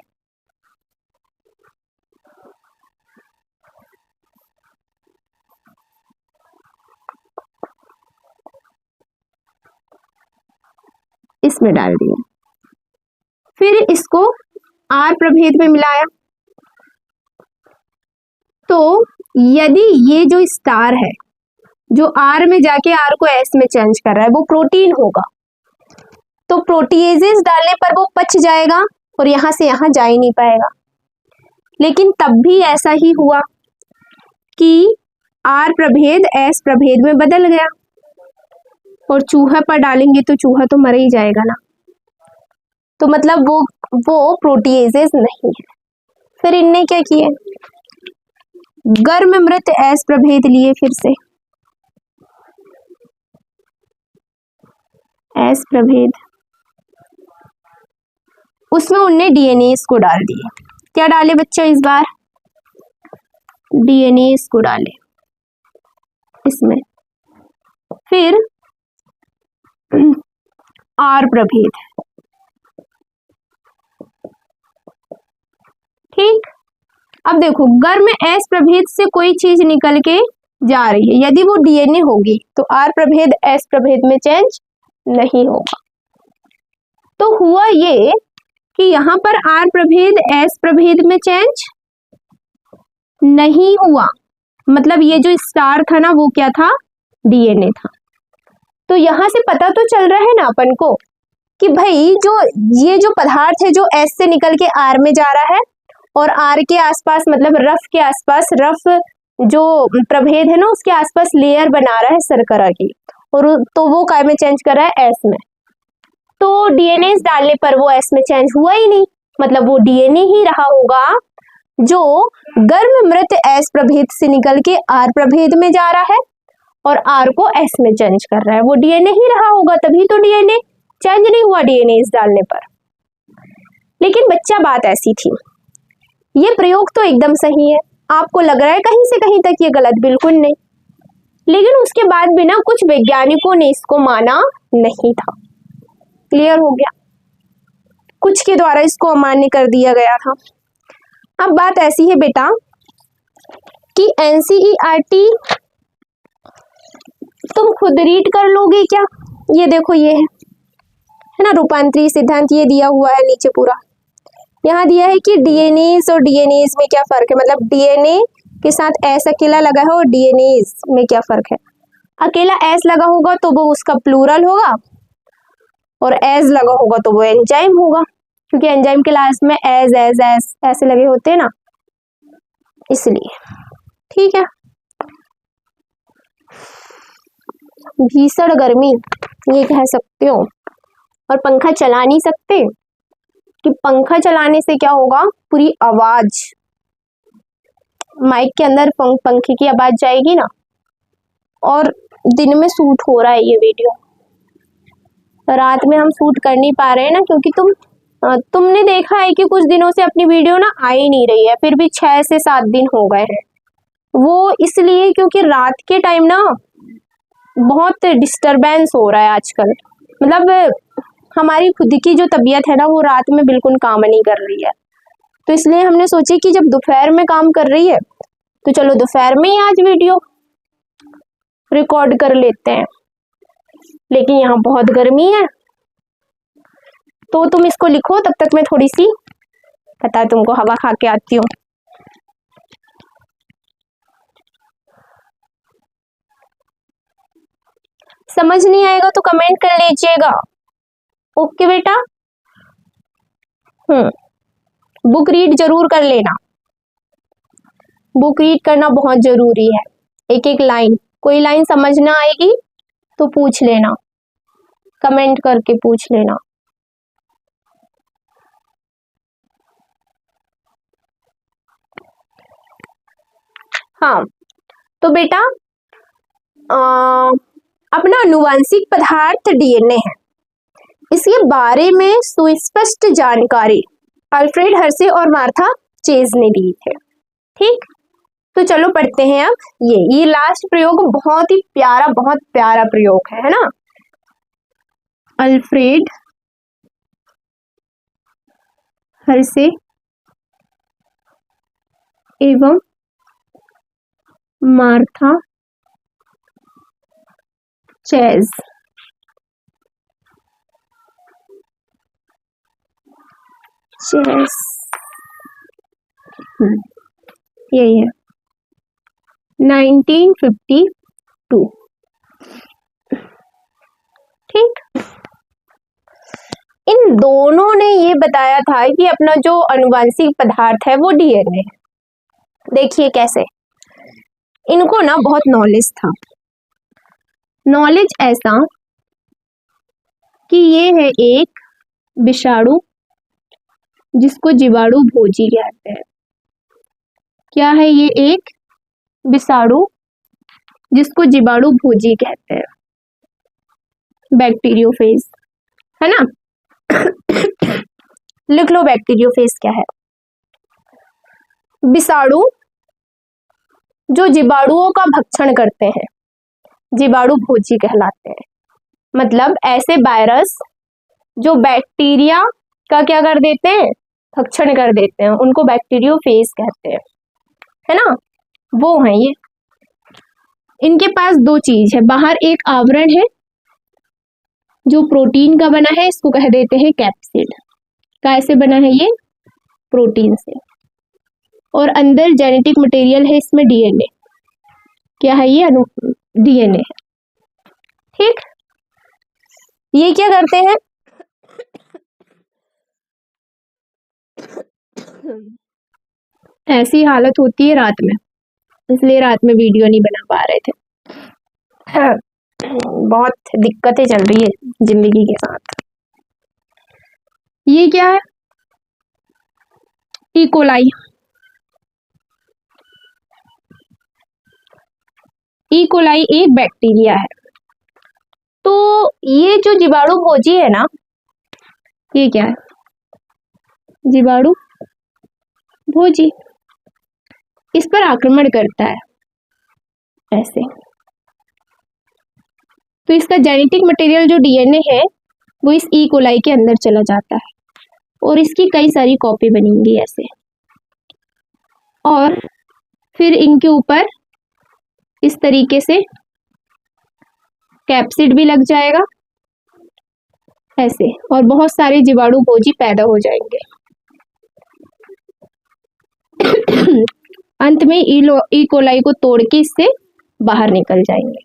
इसमें डाल दिया, फिर इसको आर प्रभेद में मिलाया, तो यदि ये जो स्टार है जो आर में जाके आर को एस में चेंज कर रहा है वो प्रोटीन होगा, तो प्रोटीएजेस डालने पर वो पच जाएगा और यहां से यहां जा ही नहीं पाएगा। लेकिन तब भी ऐसा ही हुआ कि आर प्रभेद एस प्रभेद में बदल गया, और चूहा पर डालेंगे तो चूहा तो मर ही जाएगा ना, तो मतलब वो प्रोटीएजेस नहीं है। फिर इनने क्या किए, गर्म मृत एस प्रभेद लिए, फिर से एस प्रभेद, उसमें उनने डीएनए को डाल दिए। क्या डाले बच्चों इस बार, डीएनए को डाले इसमें। फिर आर प्रभेद, ठीक। अब देखो गर्म एस प्रभेद से कोई चीज निकल के जा रही है, यदि वो डीएनए होगी तो आर प्रभेद एस प्रभेद में चेंज नहीं होगा। तो हुआ ये कि यहाँ पर आर प्रभेद एस प्रभेद में चेंज नहीं हुआ, मतलब ये जो स्टार था ना वो क्या था, डीएनए था। तो यहां से पता तो चल रहा है ना अपन को कि भाई जो ये जो पदार्थ है जो एस से निकल के आर में जा रहा है और आर के आसपास मतलब रफ के आसपास, रफ जो प्रभेद है ना उसके आसपास लेयर बना रहा है शर्करा की, और तो वो काय में चेंज कर रहा है, एस में। तो डीएनए डालने पर वो एस में चेंज हुआ ही नहीं, मतलब वो डीएनए ही रहा होगा जो गर्म मृत एस प्रभेद से निकल के आर प्रभेद में जा रहा है और आर को एस में चेंज कर रहा है, वो डीएनए ही रहा होगा, तभी तो डीएनए चेंज नहीं हुआ डीएनए डालने पर। लेकिन बच्चा बात ऐसी थी, ये प्रयोग तो एकदम सही है, आपको लग रहा है कहीं से कहीं तक ये गलत, बिल्कुल नहीं, लेकिन उसके बाद भी ना कुछ वैज्ञानिकों ने इसको माना नहीं था। क्लियर हो गया, कुछ के द्वारा इसको अमान्य कर दिया गया था। अब बात ऐसी है बेटा कि एनसीईआरटी तुम खुद रीड कर लोगे क्या, ये देखो ये है ना रूपांतरी सिद्धांत, ये दिया हुआ है नीचे पूरा, यहाँ दिया है कि डीएनएस और डीएनएस में क्या फर्क है, मतलब डीएनए के साथ एस अकेला लगा है और डीएनएस में क्या फर्क है। अकेला एस लगा होगा तो वो उसका प्लूरल होगा, और एस लगा होगा तो वो एंजाइम होगा, क्योंकि एंजाइम के लास्ट में एस एस एस ऐसे लगे होते हैं ना, इसलिए। ठीक है, भीषण गर्मी ये कह सकते हो, और पंखा चला नहीं सकते कि पंखा चलाने से क्या होगा, पूरी आवाज माइक के अंदर पंखे की आवाज जाएगी ना, और दिन में शूट हो रहा है ये वीडियो, रात में हम शूट कर नहीं पा रहे हैं ना, क्योंकि तुमने देखा है कि कुछ दिनों से अपनी वीडियो ना आ ही नहीं रही है, फिर भी 6 से 7 दिन हो गए हैं। वो इसलिए क्योंकि रात के टाइम ना बहुत डिस्टरबेंस हो रहा है आजकल, मतलब हमारी खुद की जो तबीयत है ना वो रात में बिल्कुल काम नहीं कर रही है, तो इसलिए हमने सोची कि जब दोपहर में काम कर रही है तो चलो दोपहर में ही आज वीडियो रिकॉर्ड कर लेते हैं। लेकिन यहाँ बहुत गर्मी है, तो तुम इसको लिखो, तब तक मैं थोड़ी सी पता है तुमको हवा खा के आती हूँ। समझ नहीं आएगा तो कमेंट कर लीजिएगा। ओके बेटा। बुक रीड जरूर कर लेना, बुक रीड करना बहुत जरूरी है। एक एक लाइन, कोई लाइन समझ ना आएगी तो पूछ लेना, कमेंट करके पूछ लेना। हाँ तो बेटा अपना आनुवंशिक पदार्थ डीएनए है, इसके बारे में सुस्पष्ट जानकारी अल्फ्रेड हर्शे और मार्था चेज ने दी थे। ठीक, तो चलो पढ़ते हैं अब। ये लास्ट प्रयोग बहुत ही प्यारा, बहुत प्यारा प्रयोग है ना। अल्फ्रेड हर्शे एवं मार्था चेज यही है 1952। ठीक, इन दोनों ने ये बताया था कि अपना जो आनुवंशिक पदार्थ है वो डीएनए है। देखिए कैसे, इनको ना बहुत नॉलेज था, नॉलेज ऐसा कि ये है एक विषाणु जिसको जीवाणु भोजी कहते हैं। क्या है ये? एक विषाणु जिसको जीवाणु भोजी कहते हैं, बैक्टीरियोफेज है ना। लिख लो बैक्टीरियोफेज क्या है। विषाणु जो जीवाणुओं का भक्षण करते हैं, जीवाणु भोजी कहलाते हैं। मतलब ऐसे वायरस जो बैक्टीरिया का क्या कर देते हैं, भक्षण कर देते हैं, उनको बैक्टीरियोफेज कहते हैं, है ना। वो है ये। इनके पास दो चीज है, बाहर एक आवरण है जो प्रोटीन का बना है, इसको कह देते हैं कैप्सिड। कैसे बना है ये? प्रोटीन से। और अंदर जेनेटिक मटेरियल है इसमें डीएनए। क्या है ये? डीएनए है। ठीक, ये क्या करते हैं, ऐसी हालत होती है रात में, इसलिए रात में वीडियो नहीं बना पा रहे थे। बहुत दिक्कतें चल रही है जिंदगी के साथ। ये क्या है? इकोलाई। इकोलाई एक बैक्टीरिया है। तो ये जो जीवाणु भोजी है ना, ये क्या है? जीवाणु भोजी इस पर आक्रमण करता है ऐसे। तो इसका जेनेटिक मटेरियल जो डीएनए है वो इस ई कोलाई के अंदर चला जाता है और इसकी कई सारी कॉपी बनेंगी ऐसे, और फिर इनके ऊपर इस तरीके से कैप्सिड भी लग जाएगा ऐसे, और बहुत सारे जीवाणु भोजी पैदा हो जाएंगे। अंत में ई कोलाई को तोड़ के इससे बाहर निकल जाएंगे।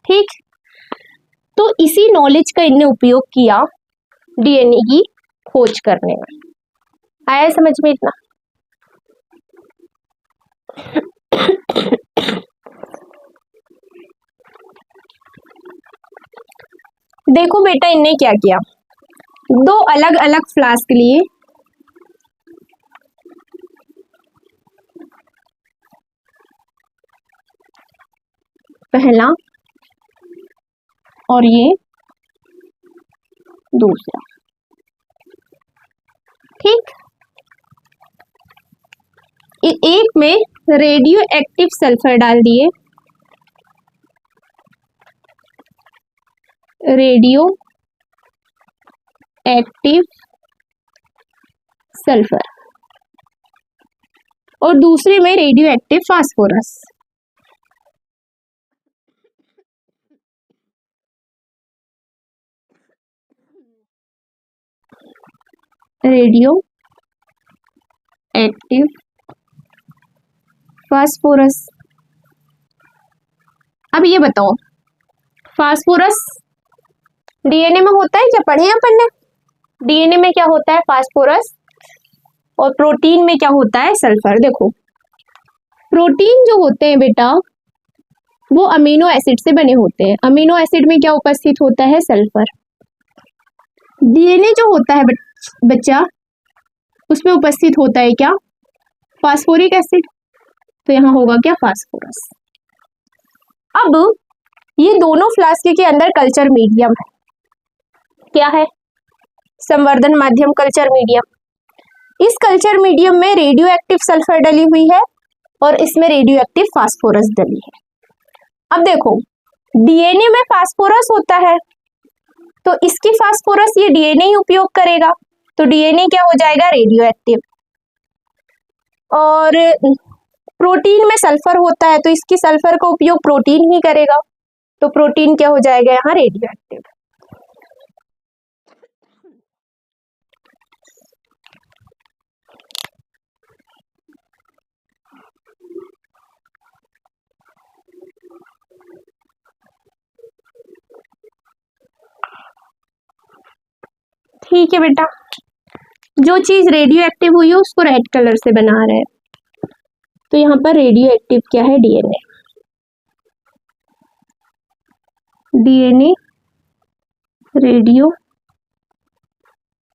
ठीक, तो इसी नॉलेज का इनने उपयोग किया डीएनए की खोज करने में। आया समझ में इतना? देखो बेटा, इनने क्या किया, दो अलग अलग फ्लास्क लिए, पहला और ये दूसरा। ठीक, एक में रेडियो एक्टिव सल्फर डाल दिए, रेडियो एक्टिव सल्फर, और दूसरे में radio active phosphorus. Radio active phosphorus. अब ये बताओ, फास्फोरस डीएनए में होता है क्या? पढ़े हैं अपन ने? डीएनए में क्या होता है? फास्फोरस। और प्रोटीन में क्या होता है? सल्फर। देखो, प्रोटीन जो होते हैं बेटा वो अमीनो एसिड से बने होते हैं। अमीनो एसिड में क्या उपस्थित होता है? सल्फर। डीएनए जो होता है बच्चा, उसमें उपस्थित होता है क्या? Phosphoric acid. तो यहाँ होगा क्या? फास्फोरस। अब ये दोनों फ्लास्क के अंदर कल्चर मीडियम है। क्या है? संवर्धन माध्यम, कल्चर मीडियम। इस कल्चर मीडियम में रेडियो एक्टिव सल्फर डली हुई है और इसमें रेडियो एक्टिव फास्फोरस डली है। अब देखो, डीएनए में फास्फोरस होता है तो इसकी फास्फोरस ये डीएनए ही उपयोग करेगा, तो डीएनए क्या हो जाएगा? Radio active. और प्रोटीन में सल्फर होता है तो इसकी सल्फर का उपयोग प्रोटीन ही करेगा, तो प्रोटीन क्या हो जाएगा? यहाँ रेडियो एक्टिव। ठीक है बेटा, जो चीज रेडियो एक्टिव हुई है उसको रेड कलर से बना रहे हैं, तो यहाँ पर रेडियो एक्टिव क्या है? डीएनए। DNA radio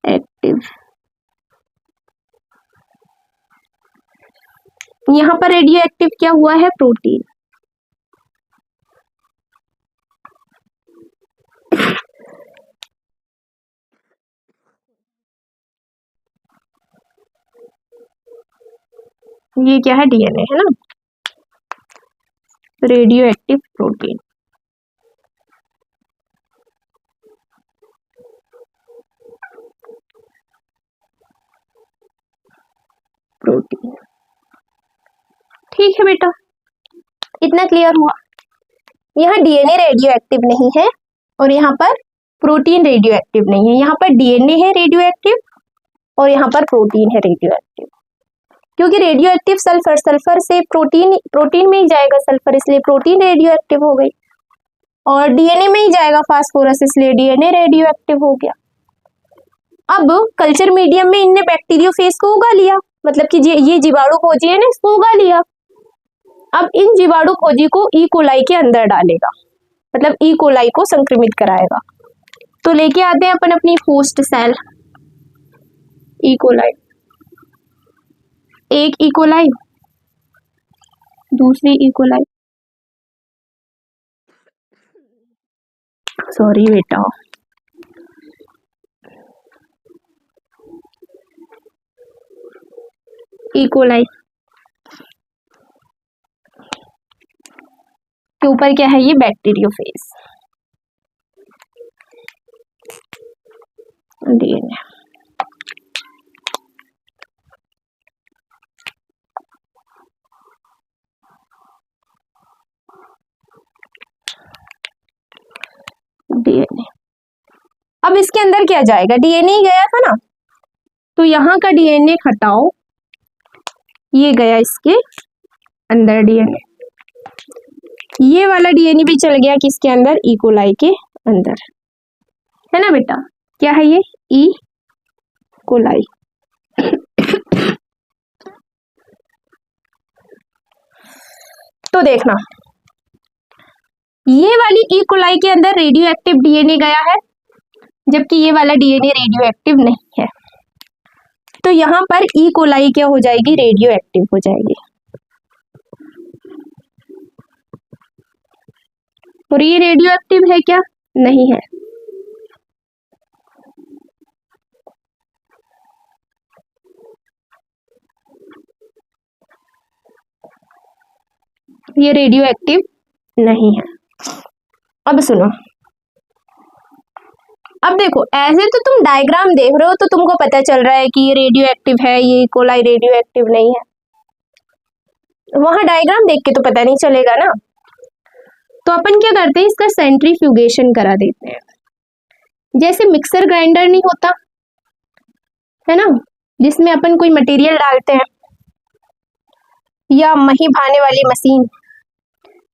active. यहाँ पर रेडियो एक्टिव क्या हुआ है? प्रोटीन। ये क्या है? डीएनए है ना, रेडियो एक्टिव प्रोटीन। प्रोटीन। ठीक है बेटा, इतना क्लियर हुआ। यहाँ डीएनए रेडियो एक्टिव नहीं है और यहाँ पर प्रोटीन रेडियो एक्टिव नहीं है। यहाँ पर डीएनए है रेडियो एक्टिव और यहाँ पर प्रोटीन है रेडियो एक्टिव, क्योंकि रेडियो एक्टिव सल्फर, सल्फर से प्रोटीन में ही जाएगा सल्फर, इसलिए प्रोटीन रेडियो एक्टिव हो गई। और डीएनए में ही जाएगा फास्फोरस, इसलिए डीएनए रेडियो एक्टिव हो गया। अब कल्चर मीडियम में इनने बैक्टीरियोफेज को उगा लिया, मतलब कि ये जीवाणु खोजी है ना, इसको उगा लिया। अब इन जीवाणु खोजी को ई कोलाई के अंदर डालेगा, मतलब ई कोलाई को संक्रमित कराएगा। तो लेके आते हैं अपन अपनी होस्ट सेल ई कोलाई। एक ई कोलाई, दूसरी ई कोलाई, सॉरी बेटा, ई कोलाई के ऊपर क्या है? ये बैक्टीरियोफेज डीएनए। डीएनए। अब इसके अंदर क्या जाएगा? डीएनए ही गया था ना, तो यहाँ का डीएनए हटाओ, ये गया इसके अंदर डीएनए। ये वाला डीएनए भी चल गया किसके अंदर? ई कोलाई के अंदर, है ना बेटा? क्या है ये? E coli. तो देखना, ये वाली ई कोलाई के अंदर रेडियो एक्टिव डीएनए गया है, जबकि ये वाला डीएनए रेडियो एक्टिव नहीं है। तो यहाँ पर ई कोलाई क्या हो जाएगी? रेडियो एक्टिव हो जाएगी। और ये रेडियो एक्टिव है क्या? नहीं है। ये रेडियो एक्टिव नहीं है। अब सुनो, अब देखो, ऐसे तो तुम डायग्राम देख रहे हो तो तुमको पता चल रहा है कि ये रेडियो एक्टिव है, ये कोलाई रेडियो एक्टिव नहीं है। वहां डायग्राम देख के तो पता नहीं चलेगा ना, तो अपन क्या करते हैं? इसका सेंट्रीफ्यूगेशन करा देते हैं। जैसे मिक्सर ग्राइंडर नहीं होता है ना, जिसमें अपन कोई मटेरियल डालते हैं, या मही भाने वाली मशीन,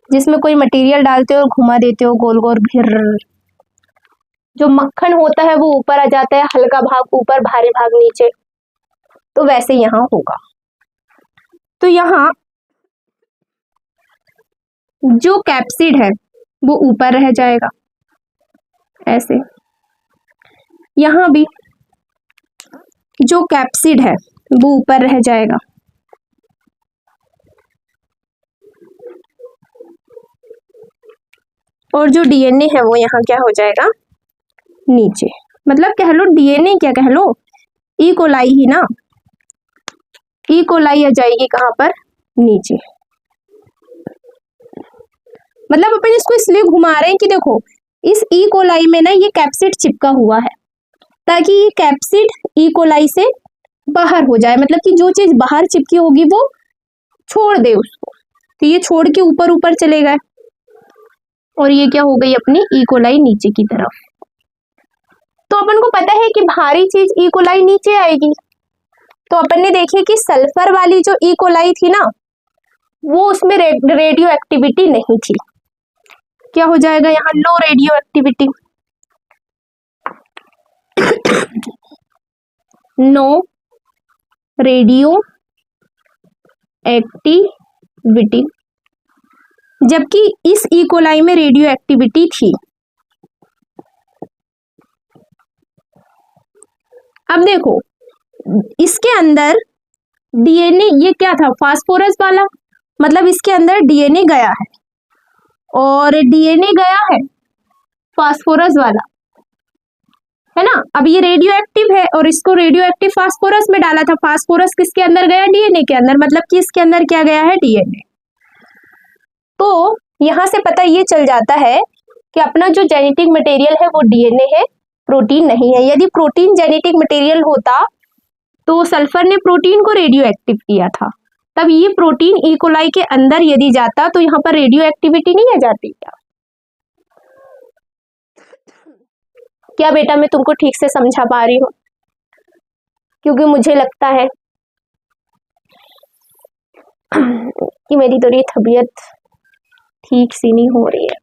जिसमें कोई मटेरियल डालते हो और घुमा देते हो गोल गोल घिर, जो मक्खन होता है वो ऊपर आ जाता है, हल्का भाग ऊपर भारी भाग नीचे, तो वैसे यहाँ होगा। तो यहाँ जो कैप्सिड है वो ऊपर रह जाएगा ऐसे, यहाँ भी जो कैप्सिड है वो ऊपर रह जाएगा, और जो डीएनए है वो यहाँ क्या हो जाएगा, नीचे। मतलब कह लो डीएनए क्या कह लो, ई कोलाई ही ना, ई कोलाई आ जाएगी कहाँ पर, नीचे। मतलब अपन इसको इसलिए घुमा रहे हैं कि देखो इस ई कोलाई में ना ये कैप्सिड चिपका हुआ है, ताकि ये कैप्सिड ई कोलाई से बाहर हो जाए, मतलब कि जो चीज बाहर चिपकी होगी वो छोड़ दे उसको, तो ये छोड़ के ऊपर ऊपर चले गए, और ये क्या हो गई अपनी ई कोलाई नीचे की तरफ। तो अपन को पता है कि भारी चीज ई कोलाई नीचे आएगी, तो अपन ने देखे कि सल्फर वाली जो ई कोलाई थी ना, वो उसमें रेडियो एक्टिविटी नहीं थी, क्या हो जाएगा यहाँ, low radioactivity, no radioactivity. जबकि इस ई कोलाई में रेडियो एक्टिविटी थी। अब देखो इसके अंदर डीएनए, ये क्या था, फास्फोरस वाला, मतलब इसके अंदर डीएनए गया है, और डीएनए गया है फास्फोरस वाला, है ना। अब ये रेडियो एक्टिव है और इसको रेडियो एक्टिव फास्फोरस में डाला था, फास्फोरस किसके अंदर गया, डीएनए के अंदर, मतलब कि इसके अंदर क्या गया है, डीएनए। तो यहां से पता ये चल जाता है कि अपना जो जेनेटिक मटेरियल है वो डीएनए है, प्रोटीन नहीं है। यदि प्रोटीन जेनेटिक मटेरियल होता तो सल्फर ने प्रोटीन को रेडियो एक्टिव किया था, तब ये प्रोटीन ई कोलाई के अंदर यदि जाता तो यहाँ पर रेडियो एक्टिविटी नहीं आ जाती क्या बेटा मैं तुमको ठीक से समझा पा रही हूँ? क्योंकि मुझे लगता है कि मेरी थोड़ी तबीयत ठीक सी नहीं हो रही है।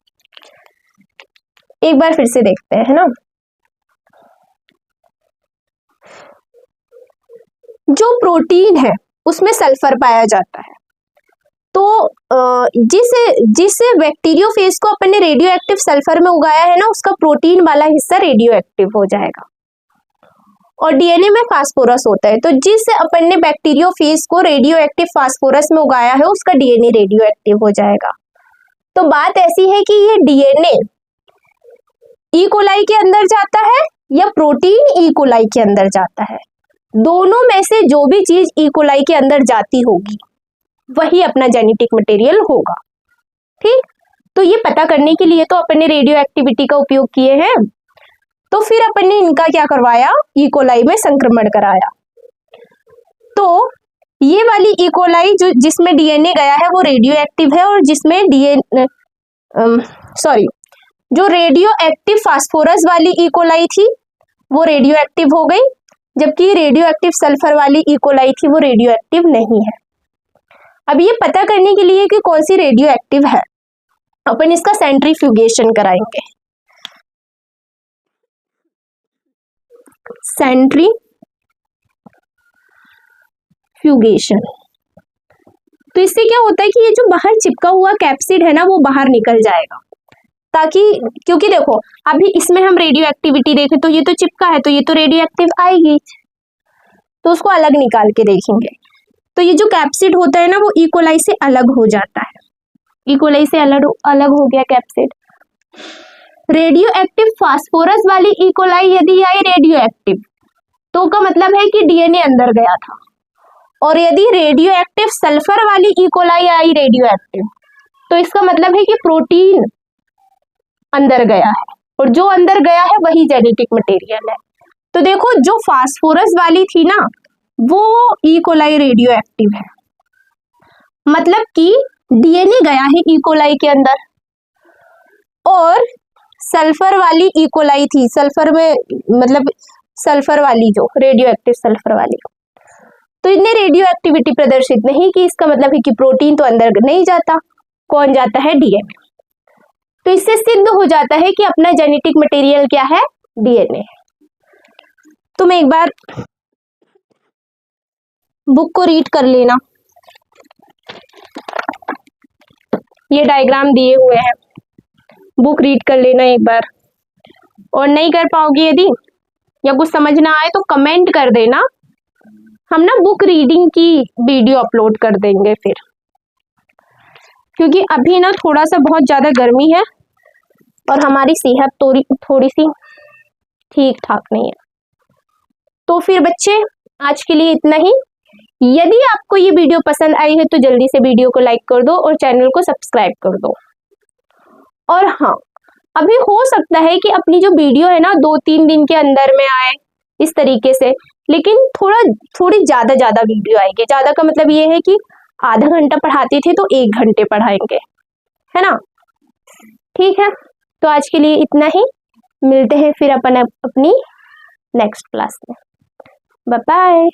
एक बार फिर से देखते हैं, है ना। जो प्रोटीन है उसमें सल्फर पाया जाता है, तो जिस बैक्टीरियोफेज को अपन ने रेडियो एक्टिव सल्फर में उगाया है ना, उसका प्रोटीन वाला हिस्सा रेडियो एक्टिव हो जाएगा, और डीएनए में फास्फोरस होता है, तो जिस अपन ने बैक्टीरियोफेज को रेडियो एक्टिव फास्फोरस में उगाया है उसका डीएनए रेडियो एक्टिव हो जाएगा। तो बात ऐसी है कि ये डीएनए ई कोलाई के अंदर जाता है या प्रोटीन ई कोलाई के अंदर जाता है, दोनों में से जो भी चीज ई कोलाई के अंदर जाती होगी वही अपना जेनेटिक मटेरियल होगा। ठीक, तो ये पता करने के लिए तो अपन ने रेडियो एक्टिविटी का उपयोग किए हैं, तो फिर अपन ने इनका क्या करवाया, ई कोलाई में संक्रमण कराया। तो ये वाली ई कोलाई जो जिसमें डीएनए गया है वो रेडियो एक्टिव है, और जिसमें जो रेडियो एक्टिव फास्फोरस वाली ई कोलाई थी वो रेडियो एक्टिव हो गई, जबकि रेडियो एक्टिव सल्फर वाली ई कोलाई थी वो रेडियो एक्टिव नहीं है। अब ये पता करने के लिए कि कौन सी रेडियो एक्टिव है, अपन इसका सेंट्रीफ्यूगेशन कराएंगे। सेंट्रीफ्यूगेशन, तो इससे क्या होता है कि ये जो बाहर चिपका हुआ कैप्सिड है ना वो बाहर निकल जाएगा, ताकि क्योंकि देखो अभी इसमें हम रेडियो एक्टिविटी देखें तो ये तो चिपका है, तो ये तो रेडियो एक्टिव आएगी, तो उसको अलग निकाल के देखेंगे। तो ये जो कैप्सिड होता है ना वो ई कोलाई से अलग हो जाता है, ई कोलाई से अलग हो गया कैप्सिड। रेडियो एक्टिव फास्फोरस वाली ई कोलाई यदि आई रेडियो एक्टिव तो का मतलब है कि डीएनए अंदर गया था, और यदि रेडियो एक्टिव सल्फर वाली ई कोलाई आई रेडियो एक्टिव तो इसका मतलब है कि प्रोटीन अंदर गया है, और जो अंदर गया है वही जेनेटिक मटेरियल है। तो देखो जो फास्फोरस वाली थी ना वो ई कोलाई रेडियो एक्टिव है, मतलब कि डीएनए गया है ई कोलाई के अंदर, और सल्फर वाली ई कोलाई थी, सल्फर में मतलब सल्फर वाली जो रेडियो एक्टिव सल्फर वाली, तो इतने रेडियो एक्टिविटी प्रदर्शित नहीं की, इसका मतलब है कि प्रोटीन तो अंदर नहीं जाता, कौन जाता है? डीएनए। तो इससे सिद्ध हो जाता है कि अपना जेनेटिक मटेरियल क्या है? डीएनए। तुम एक बार बुक को रीड कर लेना, ये डायग्राम दिए हुए हैं, बुक रीड कर लेना एक बार। और नहीं कर पाओगे यदि, या कुछ समझ ना आए तो कमेंट कर देना, हम ना बुक रीडिंग की वीडियो अपलोड कर देंगे फिर, क्योंकि अभी ना थोड़ा सा बहुत ज़्यादा गर्मी है और हमारी सेहत थोड़ी सी ठीक ठाक नहीं है। तो फिर बच्चे आज के लिए इतना ही। यदि आपको ये वीडियो पसंद आई है तो जल्दी से वीडियो को लाइक कर दो और चैनल को सब्सक्राइब कर दो। और हाँ, अभी हो सकता है कि अपनी जो वीडियो है ना 2-3 दिन के अंदर में आए इस तरीके से, लेकिन थोड़ी ज़्यादा वीडियो आएगी। ज़्यादा का मतलब ये है कि आधा घंटा पढ़ाते थे तो 1 घंटे पढ़ाएंगे, है ना? ठीक है, तो आज के लिए इतना ही। मिलते हैं फिर अपनी नेक्स्ट क्लास में। Bye bye.